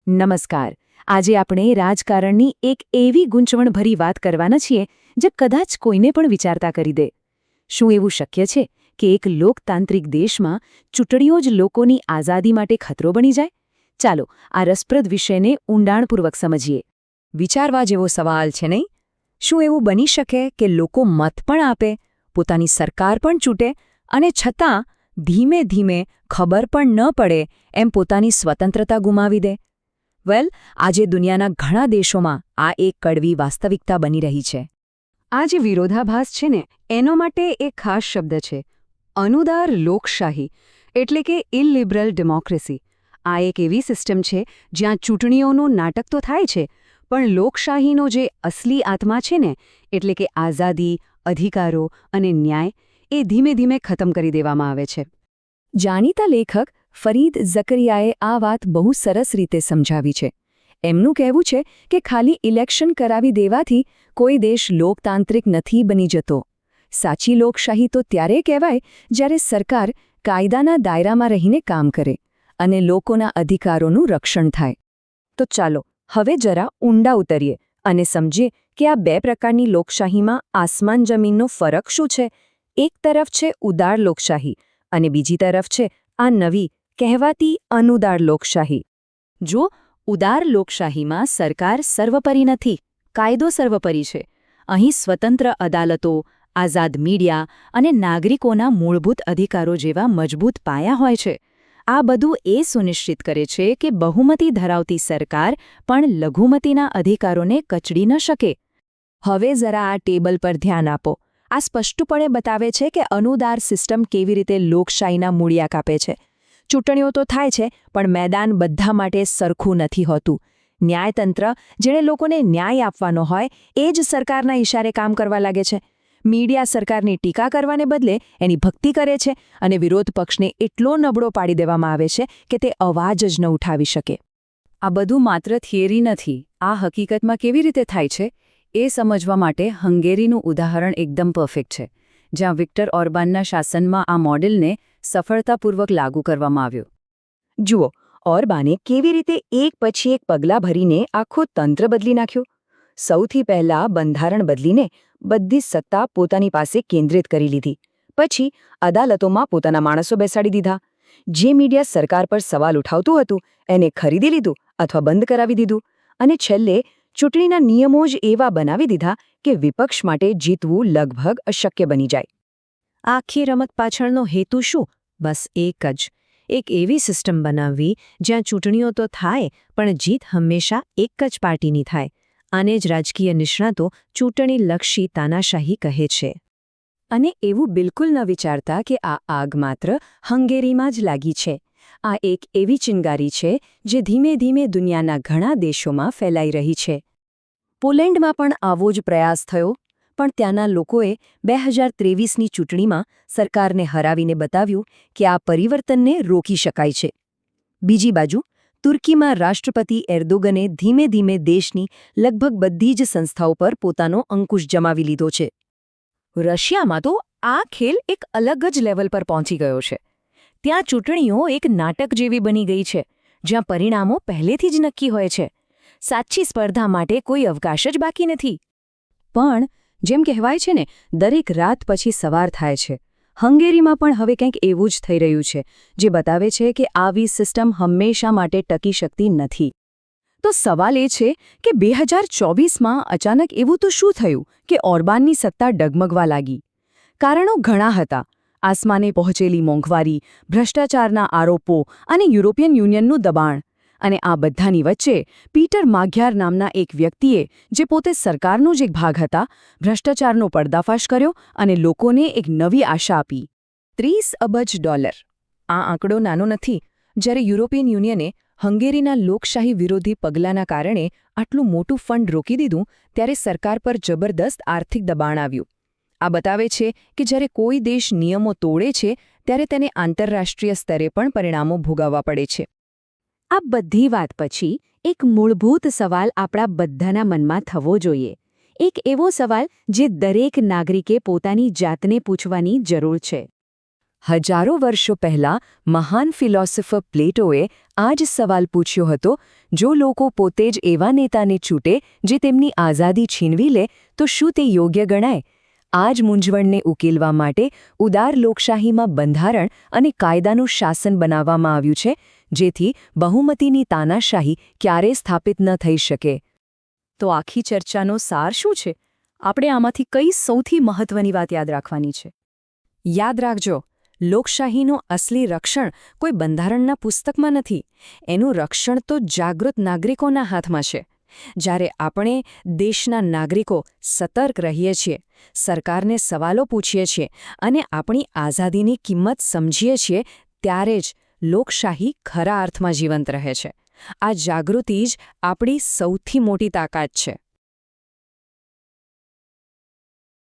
નમસ્કાર. આજે આપણે રાજકારણની એક એવી ગૂંચવણભરી વાત કરવાના છીએ જે કદાચ કોઈને પણ વિચારતા કરી દે. શું એવું શક્ય છે કે એક લોકતાંત્રિક દેશમાં ચૂંટણીઓ જ લોકોની આઝાદી માટે ખતરો બની જાય? ચાલો આ રસપ્રદ વિષયને ઊંડાણપૂર્વક સમજીએ. વિચારવા જેવો સવાલ છે નહીં? શું એવું બની શકે કે લોકો મત પણ આપે, પોતાની સરકાર પણ ચૂંટે અને છતાં ધીમે ધીમે ખબર પણ ન પડે એમ પોતાની સ્વતંત્રતા ગુમાવી દે? આજે દુનિયાના ઘણા દેશોમાં આ એક કડવી વાસ્તવિકતા બની રહી છે. આ જે વિરોધાભાસ છે ને, એનો માટે એક ખાસ શબ્દ છે: અનુદાર લોકશાહી, એટલે કે ઇલિબરલ ડેમોક્રેસી. આ એક એવી સિસ્ટમ છે જ્યાં ચૂંટણીઓનું નાટક તો થાય છે, પણ લોકશાહીનો જે અસલી આત્મા છે ને, એટલે કે આઝાદી, અધિકારો અને ન્યાય, એ ધીમે ધીમે ખતમ કરી દેવામાં આવે છે. જાણીતા લેખક ફરીદ ઝકરિયાએ આ વાત બહુ સરસ રીતે સમજાવી છે. એમનું કહેવું છે કે ખાલી ઇલેક્શન કરાવી દેવાથી કોઈ દેશ લોકતાંત્રિક નથી બની જતો. સાચી લોકશાહી તો ત્યારે કહેવાય જ્યારે સરકાર કાયદાના દાયરામાં રહીને કામ કરે અને લોકોના અધિકારોનું રક્ષણ થાય. તો ચાલો હવે જરા ઊંડા ઉતરીએ અને સમજીએ કે આ બે પ્રકારની લોકશાહીમાં આસમાન જમીનનો ફરક શું છે. એક તરફ છે ઉદાર લોકશાહી અને બીજી તરફ છે આ નવી કહેવાતી અનુદાર લોકશાહી. જો ઉદાર લોકશાહીમાં સરકાર સર્વોપરી નથી, કાયદો સર્વોપરી છે. અહીં સ્વતંત્ર અદાલતો, આઝાદ મીડિયા અને નાગરિકોના મૂળભૂત અધિકારો જેવા મજબૂત પાયા હોય છે. આ બધું એ સુનિશ્ચિત કરે છે કે બહુમતી ધરાવતી સરકાર પણ લઘુમતીના અધિકારોને કચડી ન શકે. હવે જરા આ ટેબલ પર ધ્યાન આપો. આ સ્પષ્ટપણે બતાવે છે કે અનુદાર સિસ્ટમ કેવી રીતે લોકશાહીના મૂળિયા કાપે છે. ચૂંટણીઓ તો થાય છે, પણ મેદાન બધા માટે સરખું નથી હોતું. ન્યાયતંત્ર, જેણે લોકોને ન્યાય આપવાનો હોય, એ જ સરકારના ઇશારે કામ કરવા લાગે છે. મીડિયા સરકારની ટીકા કરવાને બદલે એની ભક્તિ કરે છે અને વિરોધ પક્ષને એટલો નબળો પાડી દેવામાં આવે છે કે તે અવાજ જ ન ઉઠાવી શકે. આ બધું માત્ર થિયરી નથી. આ હકીકતમાં કેવી રીતે થાય છે એ સમજવા માટે હંગેરીનું ઉદાહરણ એકદમ પરફેક્ટ છે, જ્યાં વિક્ટર ઓર્બાનના શાસનમાં આ મોડેલને સફળતાપૂર્વક લાગુ કરવામાં આવ્યું. જુઓ, ઓર્બાને કેવી રીતે એક પછી એક પગલાં ભરીને આખું તંત્ર બદલી નાખ્યું. સૌથી પહેલાં બંધારણ બદલીને બધી સત્તા પોતાની પાસે કેન્દ્રિત કરી લીધી. પછી અદાલતોમાં પોતાના માણસો બેસાડી દીધા. જે મીડિયા સરકાર પર સવાલ ઉઠાવતું હતું એને ખરીદી લીધું અથવા બંધ કરાવી દીધું. અને છેલ્લે ચૂંટણીના નિયમો જ એવા બનાવી દીધા કે વિપક્ષ માટે જીતવું લગભગ અશક્ય બની જાય. આખી રમત પાછળનો હેતુ શું? બસ એક જ. એક એવી સિસ્ટમ બનાવવી જ્યાં ચૂંટણીઓ તો થાય, પણ જીત હંમેશા એક જ પાર્ટીની થાય. આને જ રાજકીય નિષ્ણાતો ચૂંટણીલક્ષી તાનાશાહી કહે છે. અને એવું બિલકુલ ન વિચારતા કે આ આગ માત્ર હંગેરીમાં જ લાગી છે. આ એક એવી ચિનગારી છે જે ધીમે ધીમે દુનિયાના ઘણા દેશોમાં ફેલાઈ રહી છે. પોલેન્ડમાં પણ આવો જ પ્રયાસ થયો, પણ ત્યાંના લોકોએ 2023ની ચૂંટણીમાં સરકારને હરાવીને બતાવ્યું કે આ પરિવર્તનને રોકી શકાય છે. બીજી બાજુ તુર્કીમાં રાષ્ટ્રપતિ એર્દોગને ધીમે ધીમે દેશની લગભગ બધી જ સંસ્થાઓ પર પોતાનો અંકુશ જમાવી લીધો છે. રશિયામાં તો આ ખેલ એક અલગ જ લેવલ પર પહોંચી ગયો છે. ત્યાં ચૂંટણીઓ એક નાટક જેવી બની ગઈ છે, જ્યાં પરિણામો પહેલેથી જ નક્કી હોય છે. સાચી સ્પર્ધા માટે કોઈ અવકાશ જ બાકી નથી. પણ જેમ કહેવાય છે ને, દરેક રાત પછી સવાર થાય છે. હંગેરીમાં પણ હવે કંઈક એવું જ થઈ રહ્યું છે, જે બતાવે છે કે આવી સિસ્ટમ હંમેશા માટે ટકી શકતી નથી. તો સવાલ એ છે કે 2024માં અચાનક એવું તો શું થયું કે ઓર્બાનની સત્તા ડગમગવા લાગી? કારણો ઘણા હતા. આસમાને પહોંચેલી મોંઘવારી, ભ્રષ્ટાચારના આરોપો અને યુરોપિયન યુનિયનનું દબાણ. અને આ બધાની વચ્ચે પીટર માગ્યાર નામના એક વ્યક્તિએ, જે પોતે સરકારનો જ એક ભાગ હતા, ભ્રષ્ટાચારનો પર્દાફાશ કર્યો અને લોકોને એક નવી આશા આપી. $30 અબજ. આ આંકડો નાનો નથી. જ્યારે યુરોપિયન યુનિયને હંગેરીના લોકશાહી વિરોધી પગલાંના કારણે આટલું મોટું ફંડ રોકી દીધું, ત્યારે સરકાર પર જબરદસ્ત આર્થિક દબાણ આવ્યું. આ બતાવે છે કે જ્યારે કોઈ દેશ નિયમો તોડે છે, ત્યારે તેને આંતરરાષ્ટ્રીય સ્તરે પણ પરિણામો ભોગવવા પડે છે. આ બધી વાત પછી એક મૂળભૂત સવાલ આપણા બધાના મનમાં થવો જોઈએ. એક એવો સવાલ જે દરેક નાગરિકે પોતાની જાતને પૂછવાની જરૂર છે. હજારો વર્ષો પહેલાં મહાન ફિલોસોફર પ્લેટોએ આ જ સવાલ પૂછ્યો હતો, જો લોકો પોતે જ એવા નેતાને ચૂંટે જે તેમની આઝાદી છીનવી લે તો શું તે યોગ્ય ગણાય? આ જ મૂંઝવણને ઉકેલવા માટે ઉદાર લોકશાહીમાં બંધારણ અને કાયદાનું શાસન બનાવવામાં આવ્યું છે, જેથી બહુમતીની તાનાશાહી ક્યારેય સ્થાપિત ન થઈ શકે. તો આખી ચર્ચાનો સાર શું છે? આપણે આમાંથી કઈ સૌથી મહત્વની વાત યાદ રાખવાની છે? યાદ રાખજો, લોકશાહીનું અસલી રક્ષણ કોઈ બંધારણના પુસ્તકમાં નથી. એનું રક્ષણ તો જાગૃત નાગરિકોના હાથમાં છે. જ્યારે આપણે દેશના નાગરિકો સતર્ક રહીએ છીએ, સરકારને સવાલો પૂછીએ છીએ અને આપણી આઝાદીની કિંમત સમજીએ છીએ, ત્યારે જ લોકશાહી ખરા અર્થમાં જીવંત રહે છે. આ જાગૃતિ જ આપણી સૌથી મોટી તાકાત છે.